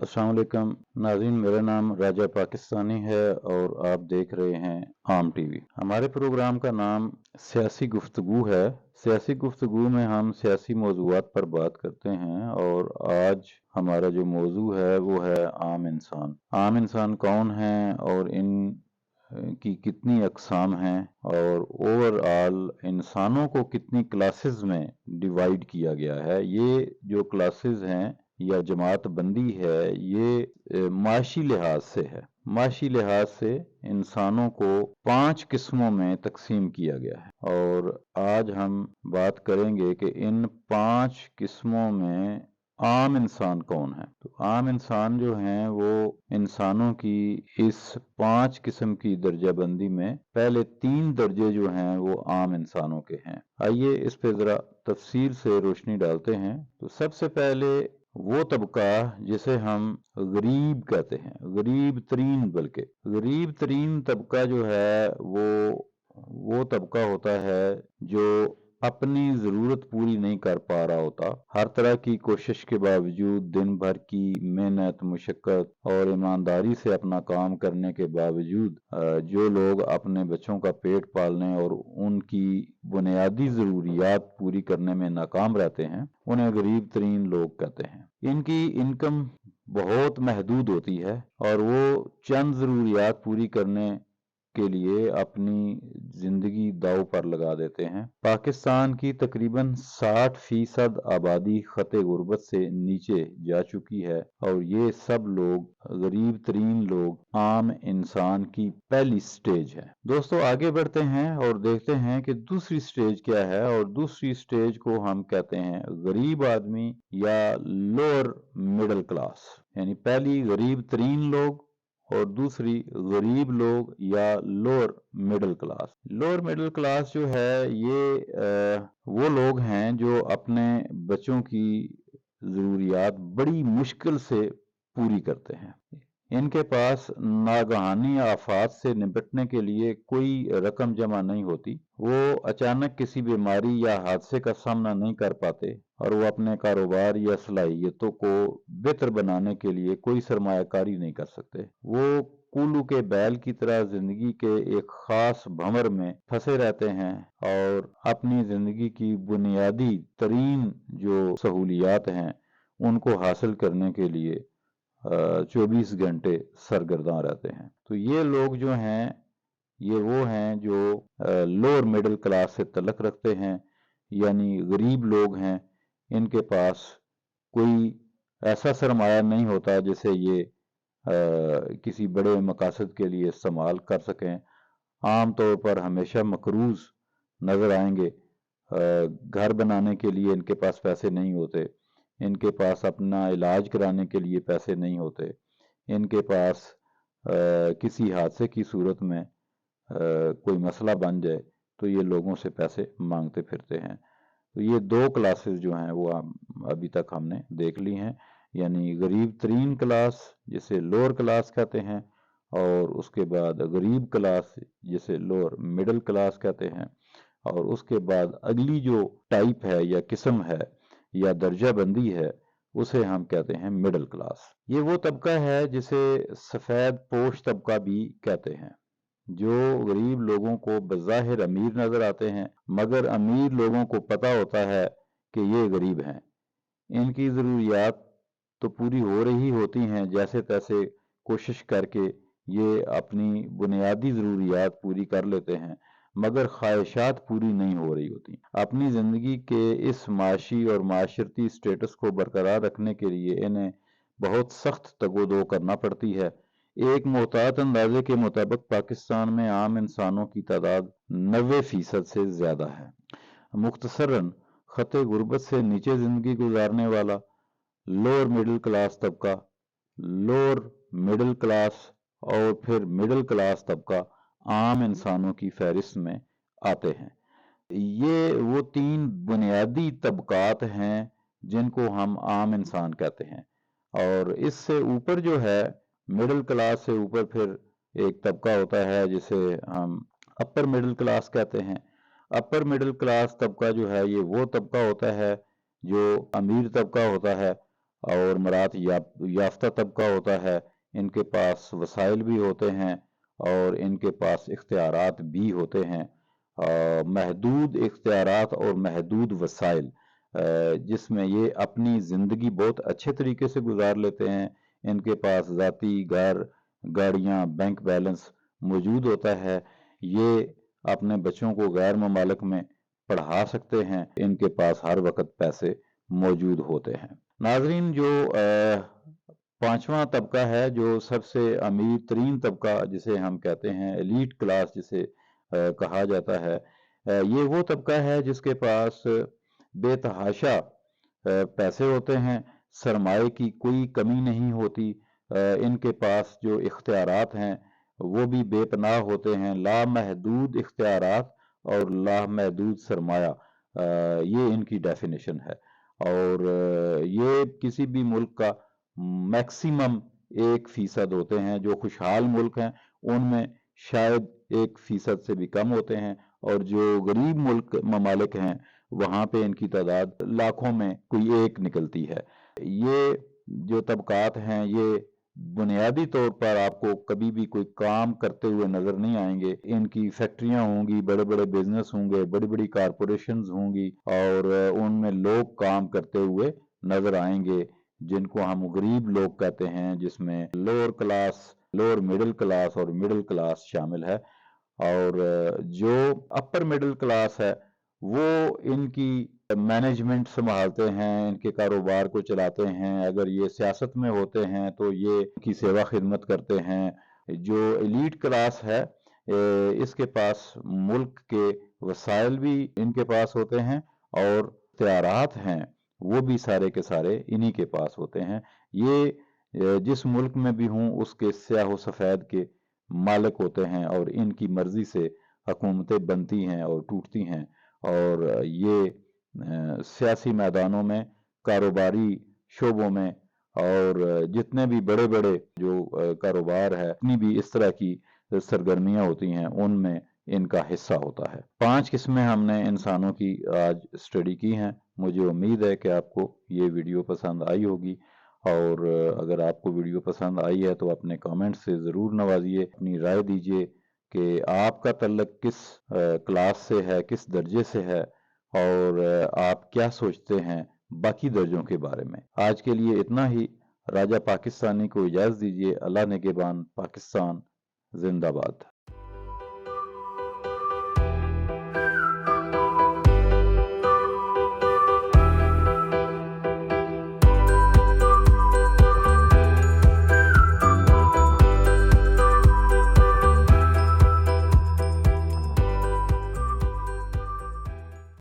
अस्सलाम वालेकुम नाज़रीन, मेरा नाम राजा पाकिस्तानी है और आप देख रहे हैं आम टीवी। हमारे प्रोग्राम का नाम सियासी गुफ्तगू है। सियासी गुफ्तगू में हम सियासी मौज़ूआत पर बात करते हैं और आज हमारा जो मौजू है वो है आम इंसान। आम इंसान कौन है और इन की कितनी अक़साम हैं और ओवरऑल इंसानों को कितनी क्लासेस में डिवाइड किया गया है। ये जो क्लासेस हैं या जमात बंदी है ये माशी लिहाज से है। माशी लिहाज से इंसानों को 5 किस्मों में तकसीम किया गया है और आज हम बात करेंगे कि इन 5 किस्मों में आम इंसान कौन है। तो आम इंसान जो हैं वो इंसानों की इस 5 किस्म की दर्जाबंदी में पहले 3 दर्जे जो हैं वो आम इंसानों के हैं। आइए इस पे जरा तफसील से रोशनी डालते हैं। तो सबसे पहले वो तबका जिसे हम गरीब कहते हैं, गरीब तरीन, बल्कि गरीब तरीन तबका जो है वो तबका होता है जो अपनी ज़रूरत पूरी नहीं कर पा रहा होता। हर तरह की कोशिश के बावजूद, दिन भर की मेहनत, मुशक्क़त और ईमानदारी से अपना काम करने के बावजूद जो लोग अपने बच्चों का पेट पालने और उनकी बुनियादी ज़रूरियात पूरी करने में नाकाम रहते हैं, उन्हें गरीब तरीन लोग कहते हैं। इनकी इनकम बहुत महदूद होती है और वो चंद ज़रूरियात पूरी करने के लिए अपनी जिंदगी दांव पर लगा देते हैं। पाकिस्तान की तकरीबन 60% आबादी खते गुर्बत से नीचे जा चुकी है और ये सब लोग, गरीब तरीन लोग, आम इंसान की पहली स्टेज है। दोस्तों आगे बढ़ते हैं और देखते हैं कि दूसरी स्टेज क्या है और दूसरी स्टेज को हम कहते हैं गरीब आदमी या लोअर मिडिल क्लास। यानी पहली गरीब तरीन लोग और दूसरी गरीब लोग या lower middle class. Lower middle class जो है ये वो लोग हैं जो अपने बच्चों की ज़रूरियात बड़ी मुश्किल से पूरी करते हैं। इनके पास नागहानी आफात से निपटने के लिए कोई रकम जमा नहीं होती। वो अचानक किसी बीमारी या हादसे का सामना नहीं कर पाते और वो अपने कारोबार या सलाहियतों को बेहतर बनाने के लिए कोई सरमायाकारी नहीं कर सकते। वो कुल्लू के बैल की तरह जिंदगी के एक खास भंवर में फंसे रहते हैं और अपनी जिंदगी की बुनियादी तरीन जो सहूलियात हैं उनको हासिल करने के लिए 24 घंटे सरगर्दां रहते हैं। तो ये लोग जो हैं ये वो हैं जो लोअर मिडिल क्लास से तल्लुक़ रखते हैं, यानी गरीब लोग हैं। इनके पास कोई ऐसा सरमाया नहीं होता जिसे ये किसी बड़े मकासद के लिए इस्तेमाल कर सकें। आम तौर पर हमेशा मकरूज नज़र आएंगे। घर बनाने के लिए इनके पास पैसे नहीं होते, इनके पास अपना इलाज कराने के लिए पैसे नहीं होते, इनके पास किसी हादसे की सूरत में कोई मसला बन जाए तो ये लोगों से पैसे मांगते फिरते हैं। तो ये 2 क्लासेस जो हैं वो अभी तक हमने देख ली हैं, यानी गरीब तरीन क्लास जिसे लोअर क्लास कहते हैं और उसके बाद गरीब क्लास जिसे लोअर मिडिल क्लास कहते हैं और उसके बाद अगली जो टाइप है या किस्म है या दर्जा बंदी है उसे हम कहते हैं मिडिल क्लास। ये वो तबका है जिसे सफ़ेद पोश तबका भी कहते हैं, जो गरीब लोगों को बज़ाहिर अमीर नजर आते हैं मगर अमीर लोगों को पता होता है कि ये गरीब हैं। इनकी ज़रूरियात तो पूरी हो रही होती हैं, जैसे तैसे कोशिश करके ये अपनी बुनियादी ज़रूरियात पूरी कर लेते हैं मगर ख्वाहिशात पूरी नहीं हो रही होती। अपनी ज़िंदगी के इस माशी और माशरती स्टेटस को बरकरार रखने के लिए इन्हें बहुत सख्त तगोदो करना पड़ती है। एक मोहतात अंदाजे के मुताबिक पाकिस्तान में आम इंसानों की तादाद 90% से ज़्यादा है। मुख्तसरन खते गुर्बत से नीचे ज़िंदगी गुजारने वाला लोअर मिडिल क्लास तबका, लोअर मिडिल क्लास और फिर मिडिल क्लास तबका आम इंसानों की फहरिस्त में आते हैं। ये वो 3 बुनियादी तबकात हैं जिनको हम आम इंसान कहते हैं और इससे ऊपर जो है मिडिल क्लास से ऊपर फिर एक तबका होता है जिसे हम अपर मिडिल क्लास कहते हैं। अपर मिडिल क्लास तबका जो है ये वो तबका होता है जो अमीर तबका होता है اور مراد یافتہ طبقہ ہوتا ہے، ان کے پاس وسائل بھی ہوتے ہیں اور ان کے پاس اختیارات بھی ہوتے ہیں، محدود اختیارات اور محدود وسائل، جس میں یہ اپنی زندگی بہت اچھے طریقے سے گزار لیتے ہیں۔ ان کے پاس ذاتی گھر، گاڑیاں، بینک بیلنس موجود ہوتا ہے، یہ اپنے بچوں کو غیر ممالک میں پڑھا سکتے ہیں، ان کے پاس ہر وقت پیسے موجود ہوتے ہیں۔ ناظرین، جو پانچواں طبقہ ہے، جو سب سے امیر ترین طبقہ جسے ہم کہتے ہیں ایلیٹ کلاس جسے کہا جاتا ہے، یہ وہ طبقہ ہے جس کے پاس بے تحاشا پیسے ہوتے ہیں، سرمائے کی کوئی کمی نہیں ہوتی، ان کے پاس جو اختیارات ہیں وہ بھی بے پناہ ہوتے ہیں، لامحدود اختیارات اور لامحدود سرمایہ، یہ ان کی ڈیفینیشن ہے۔ اور یہ کسی بھی ملک کا میکسیمم 1% ہوتے ہیں۔ جو خوشحال ملک ہیں ان میں شاید 1% سے بھی کم ہوتے ہیں، اور جو غریب ممالک ہیں وہاں پہ ان کی تعداد لاکھوں میں کوئی ایک نکلتی ہے۔ یہ جو طبقات ہیں یہ بنیادی طور پر آپ کو کبھی بھی کوئی کام کرتے ہوئے نظر نہیں آئیں گے۔ ان کی فیکٹریاں ہوں گی، بڑے بڑے بزنس ہوں گے، بڑی بڑی کارپوریشنز ہوں گی، اور ان میں لوگ کام کرتے ہوئے نظر آئیں گے جن کو ہم غریب لوگ کہتے ہیں، جس میں lower class, lower middle class اور مڈل کلاس شامل ہے۔ اور جو اپر مڈل کلاس ہے وہ ان کی مینجمنٹ سنبھالتے ہیں، ان کے کاروبار کو چلاتے ہیں، اگر یہ سیاست میں ہوتے ہیں تو یہ ان کی سیوا خدمت کرتے ہیں۔ جو ایلیٹ کلاس ہے اس کے پاس ملک کے وسائل بھی ان کے پاس ہوتے ہیں، اور اختیارات ہیں وہ بھی سارے کے سارے انہی کے پاس ہوتے ہیں۔ یہ جس ملک میں بھی ہوں اس کے سیاہ و سفید کے مالک ہوتے ہیں، اور ان کی مرضی سے حکومتیں بنتی ہیں اور ٹوٹتی ہیں، اور یہ سیاسی میدانوں میں، کاروباری شعبوں میں، اور جتنے بھی بڑے بڑے جو کاروبار ہے، اتنی بھی اس طرح کی سرگرمیاں ہوتی ہیں ان میں ان کا حصہ ہوتا ہے۔ 5 قسمیں ہم نے انسانوں کی آج اسٹڈی کی ہیں۔ مجھے امید ہے کہ آپ کو یہ ویڈیو پسند آئی ہوگی، اور اگر آپ کو ویڈیو پسند آئی ہے تو اپنے کامنٹ سے ضرور نوازیے، اپنی رائے دیجیے کہ آپ کا تعلق کس کلاس سے ہے، کس درجے سے ہے، اور آپ کیا سوچتے ہیں باقی درجوں کے بارے میں۔ آج کے لیے اتنا ہی۔ راجہ پاکستانی کو اجازت دیجیے۔ اللہ نگہبان۔ پاکستان زندہ باد۔